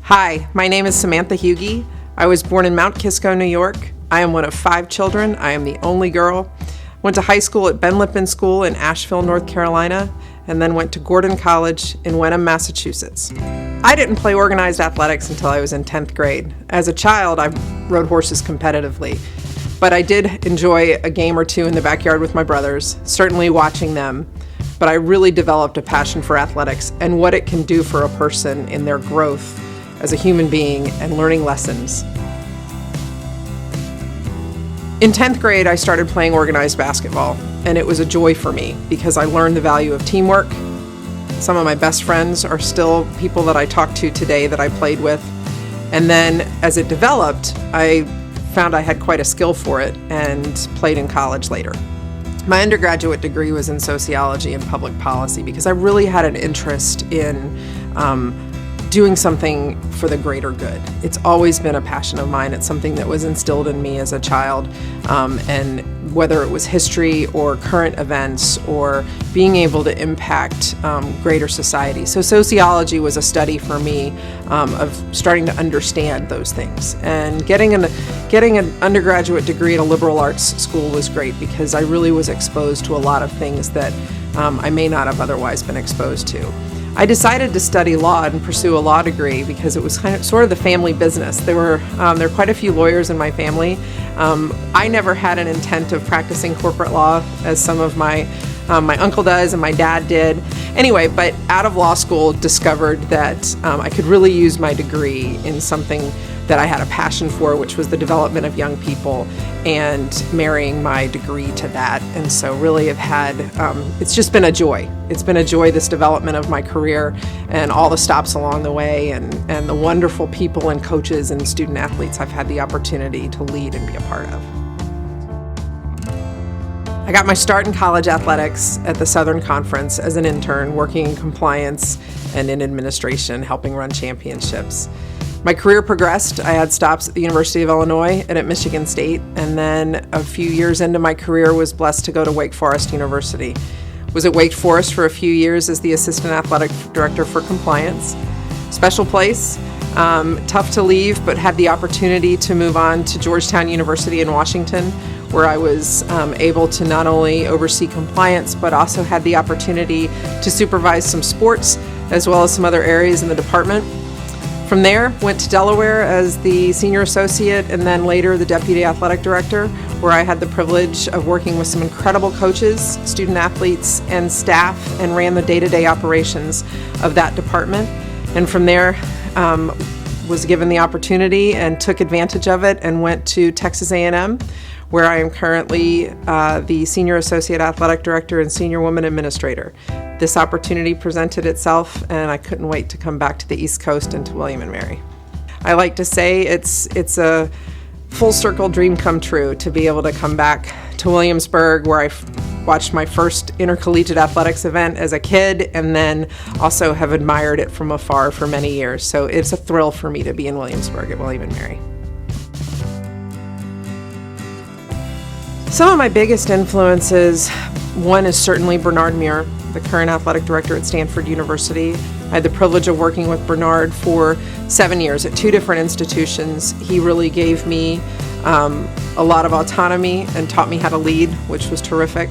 Hi, my name is Samantha Huge. I was born in Mount Kisco, New York. I am one of 5 children. I am the only girl. Went to high school at Ben Lippin School in Asheville, North Carolina, and then went to Gordon College in Wenham, Massachusetts. I didn't play organized athletics until I was in 10th grade. As a child, I rode horses competitively, but I did enjoy a game or two in the backyard with my brothers, certainly watching them. But I really developed a passion for athletics and what it can do for a person in their growth as a human being and learning lessons. In 10th grade, I started playing organized basketball, and it was a joy for me because I learned the value of teamwork. Some of my best friends are still people that I talk to today that I played with. And then as it developed, I found I had quite a skill for it and played in college later. My undergraduate degree was in sociology and public policy because I really had an interest in doing something for the greater good. It's always been a passion of mine. It's something that was instilled in me as a child, and whether it was history or current events or being able to impact greater society. So sociology was a study for me of starting to understand those things. And getting an undergraduate degree at a liberal arts school was great because I really was exposed to a lot of things that I may not have otherwise been exposed to. I decided to study law and pursue a law degree because it was sort of the family business. There were quite a few lawyers in my family. I never had an intent of practicing corporate law as some of my uncle does and my dad did. Anyway, but out of law school discovered that I could really use my degree in something that I had a passion for, which was the development of young people, and marrying my degree to that. And so really have had, it's just been a joy. It's been a joy, this development of my career and all the stops along the way and the wonderful people and coaches and student athletes I've had the opportunity to lead and be a part of. I got my start in college athletics at the Southern Conference as an intern, working in compliance and in administration, helping run championships. My career progressed. I had stops at the University of Illinois and at Michigan State, and then a few years into my career was blessed to go to Wake Forest University. Was at Wake Forest for a few years as the assistant athletic director for compliance. Special place, tough to leave, but had the opportunity to move on to Georgetown University in Washington, where I was able to not only oversee compliance, but also had the opportunity to supervise some sports as well as some other areas in the department. From there, went to Delaware as the senior associate and then later the deputy athletic director, where I had the privilege of working with some incredible coaches, student athletes, and staff, and ran the day-to-day operations of that department. And from there, was given the opportunity and took advantage of it and went to Texas A&M, where I am currently the Senior Associate Athletic Director and Senior Woman Administrator. This opportunity presented itself, and I couldn't wait to come back to the East Coast and to William and Mary. I like to say it's a full circle dream come true to be able to come back to Williamsburg, where I watched my first intercollegiate athletics event as a kid, and then also have admired it from afar for many years. So it's a thrill for me to be in Williamsburg at William and Mary. Some of my biggest influences, one is certainly Bernard Muir, the current athletic director at Stanford University. I had the privilege of working with Bernard for 7 years at 2 different institutions. He really gave me a lot of autonomy and taught me how to lead, which was terrific.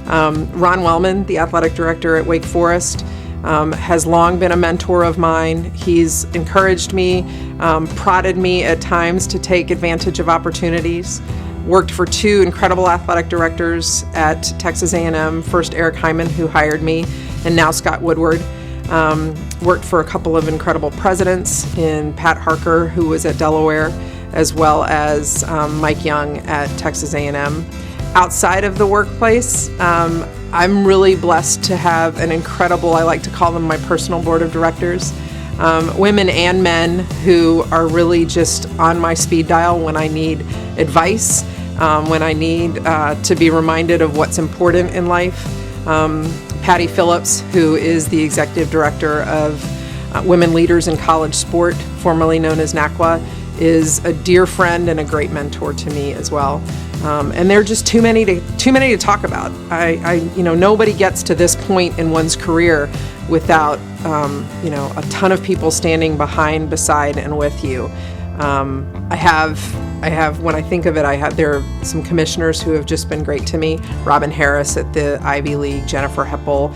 Ron Wellman, the athletic director at Wake Forest, has long been a mentor of mine. He's encouraged me, prodded me at times to take advantage of opportunities. Worked for 2 incredible athletic directors at Texas A&M, first Eric Hyman, who hired me, and now Scott Woodward. Worked for a couple of incredible presidents in Pat Harker, who was at Delaware, as well as Mike Young at Texas A&M. Outside of the workplace, I'm really blessed to have an incredible, I like to call them my personal board of directors, women and men who are really just on my speed dial when I need advice, when I need to be reminded of what's important in life. Patty Phillips, who is the executive director of Women Leaders in College Sport, formerly known as NACWA, is a dear friend and a great mentor to me as well. And there are just too many to talk about. Nobody gets to this point in one's career without, a ton of people standing behind, beside, and with you. When I think of it, there are some commissioners who have just been great to me. Robin Harris at the Ivy League, Jennifer Heppel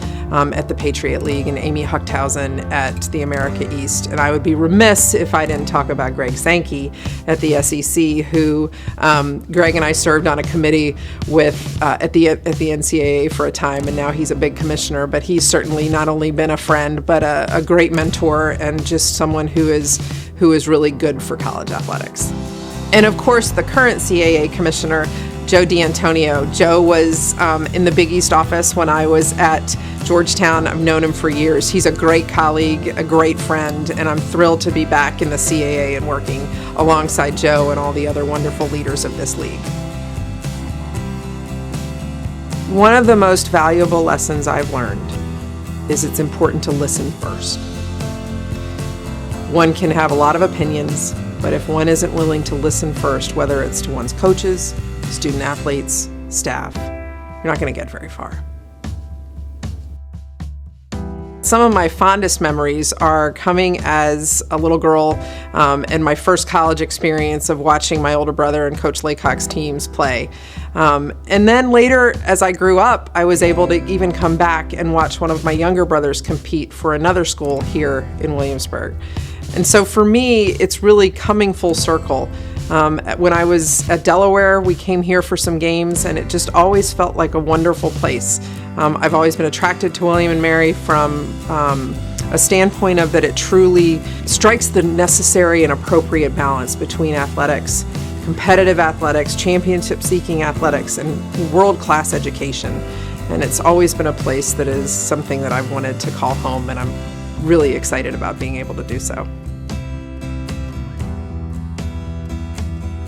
at the Patriot League, and Amy Huchthausen at the America East. And I would be remiss if I didn't talk about Greg Sankey at the SEC, who Greg and I served on a committee with at the NCAA for a time, and now he's a big commissioner. But he's certainly not only been a friend, but a great mentor, and just someone who is really good for college athletics. And of course, the current CAA commissioner, Joe D'Antonio. Joe was in the Big East office when I was at Georgetown. I've known him for years. He's a great colleague, a great friend, and I'm thrilled to be back in the CAA and working alongside Joe and all the other wonderful leaders of this league. One of the most valuable lessons I've learned is it's important to listen first. One can have a lot of opinions, but if one isn't willing to listen first, whether it's to one's coaches, student athletes, staff, you're not going to get very far. Some of my fondest memories are coming as a little girl and my first college experience of watching my older brother and Coach Laycock's teams play. And then later, as I grew up, I was able to even come back and watch one of my younger brothers compete for another school here in Williamsburg. And so for me, it's really coming full circle. When I was at Delaware, we came here for some games, and it just always felt like a wonderful place. I've always been attracted to William & Mary from a standpoint of that it truly strikes the necessary and appropriate balance between athletics, competitive athletics, championship-seeking athletics, and world-class education. And it's always been a place that is something that I've wanted to call home, and I'm really excited about being able to do so.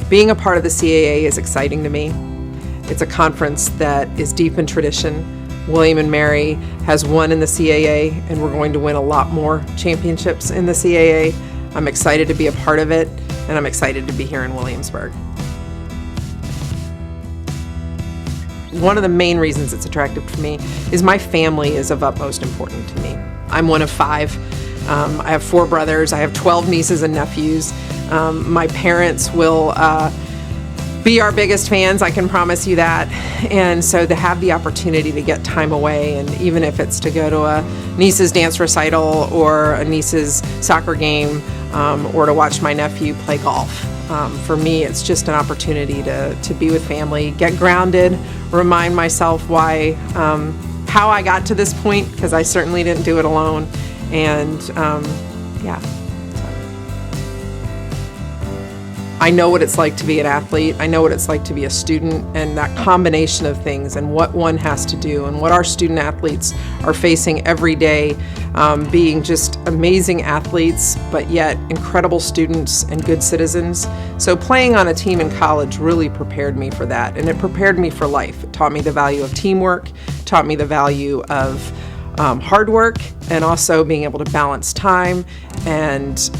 Being a part of the CAA is exciting to me. It's a conference that is deep in tradition. William & Mary has won in the CAA, and we're going to win a lot more championships in the CAA. I'm excited to be a part of it, and I'm excited to be here in Williamsburg. One of the main reasons it's attractive to me is my family is of utmost importance to me. I'm one of 5. I have 4 brothers. I have 12 nieces and nephews. My parents will be our biggest fans, I can promise you that. And so to have the opportunity to get time away, and even if it's to go to a niece's dance recital or a niece's soccer game, or to watch my nephew play golf, for me it's just an opportunity to be with family, get grounded, remind myself how I got to this point, because I certainly didn't do it alone. And I know what it's like to be an athlete. I know what it's like to be a student, and that combination of things and what one has to do and what our student athletes are facing every day, being just amazing athletes, but yet incredible students and good citizens. So playing on a team in college really prepared me for that, and it prepared me for life. It taught me the value of teamwork, taught me the value of hard work, and also being able to balance time, and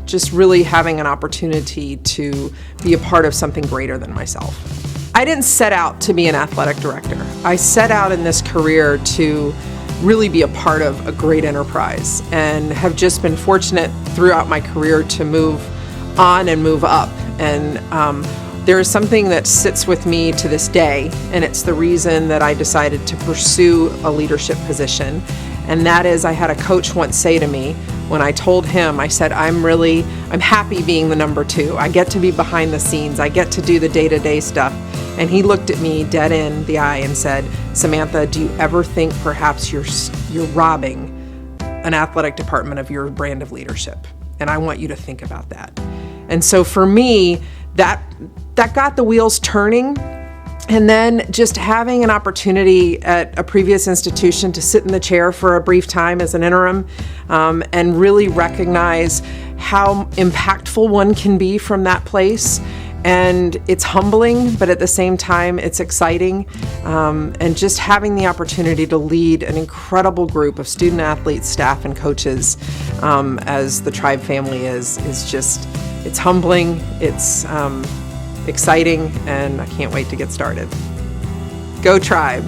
just really having an opportunity to be a part of something greater than myself. I didn't set out to be an athletic director. I set out in this career to really be a part of a great enterprise, and have just been fortunate throughout my career to move on and move up. And there is something that sits with me to this day, and it's the reason that I decided to pursue a leadership position. And that is, I had a coach once say to me, when I told him, I said, I'm happy being the number 2. I get to be behind the scenes. I get to do the day-to-day stuff. And he looked at me dead in the eye and said, Samantha, do you ever think perhaps you're robbing an athletic department of your brand of leadership? And I want you to think about that. And so for me, that got the wheels turning. And then just having an opportunity at a previous institution to sit in the chair for a brief time as an interim, and really recognize how impactful one can be from that place. And it's humbling, but at the same time, it's exciting. And just having the opportunity to lead an incredible group of student athletes, staff, and coaches, as the Tribe family is just, it's humbling, it's exciting, and I can't wait to get started. Go Tribe!